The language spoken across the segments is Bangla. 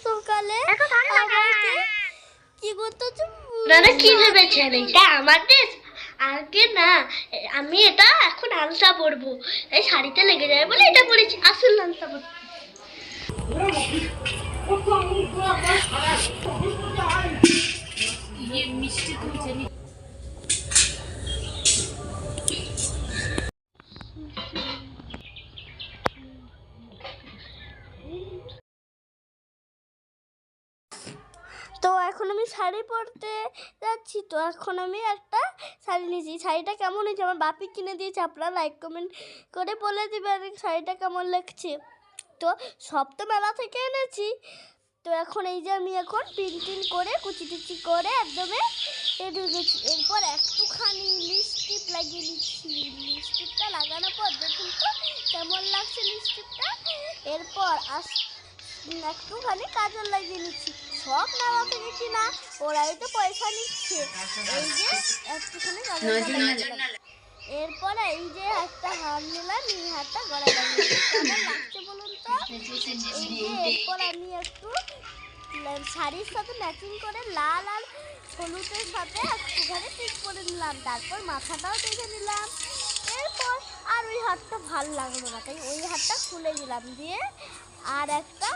সকালে কি করতেছ? না কি ভেবেছেন এটা আমার ড্রেস? আগে না, আমি এটা এখন আনসা পরবো, তাই শাড়িতে লেগে যাবে বলে এটা পরেছি। আসল আনসা পরবো। তো এখন আমি শাড়ি পরতে যাচ্ছি। তো এখন আমি একটা শাড়ি নিয়েছি। শাড়িটা কেমন হয়েছে আমার বাপি কিনে দিয়েছে। আপনারা লাইক কমেন্ট করে বলে দেবেন শাড়িটা কেমন লাগছে। তো সব তো মেলা থেকে এনেছি। তো এখন এই যে আমি এখন পিন করে কুচি টুচি করে একদমে ঢুকেছি। এরপর একটুখানি লিপস্টিক লাগিয়ে নিচ্ছি। লিপস্টিকটা লাগানোর পর দেখুন তো কেমন লাগছে লিপস্টিকটা। এরপর একটুখানি কাজল লাগিয়ে নিচ্ছি। সব মেলা থেকে কিনা, ওরাই তো পয়সা নিচ্ছে। এই যে একটুখানি কাজল লাগিয়ে, এরপরে এই যে একটা হার নিলাম, এই হারটা গলায় লাগিয়ে কেমন লাগছে বলুন তো। এই যে এরপর আমি একটু শাড়ির সাথে ম্যাচিং করে লাল আর হলুদের সাথে একটুখানি টিক করে নিলাম। তারপর মাথাটাও দেখে নিলাম। এরপর আর ওই হাতটা ভাল লাগলো না, তাই ওই হাতটা খুলে দিলাম। দিয়ে আর একটা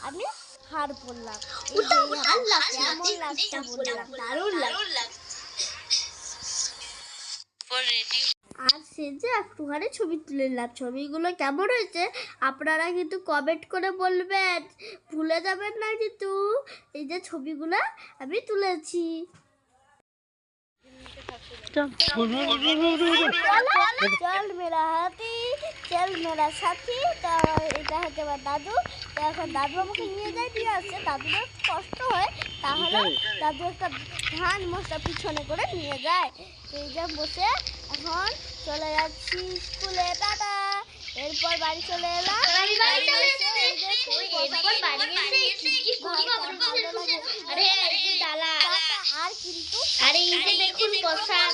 আমি হার পরলাম। কেমন লাগছে বললাম, দারুণ লাগছে। আর সে যে একটুখানি ছবি তুলে নিলাম। ছবিগুলো কেমন হয়েছে আপনারা কিন্তু কমেন্ট করে বলবেন, ভুলে যাবেন না কিন্তু। এই যে ছবিগুলো আমি তুলেছি। চল মেরা হাতি, চল মেরা সাথী। তো এটা হচ্ছে আমার দাদু। তো এখন দাদু আমাকে নিয়ে যায়, দিয়ে আসছে। দাদুর কষ্ট হয়, তাহলে দাদু একটা ধান মশলা পিছনে করে নিয়ে যায়। এই যে বসে এখন চলে যাচ্ছি স্কুলে। টাটা। এরপর বাড়ি চলে এলাম। আর কিন্তু আরে এই যে দেখুন প্রসাদ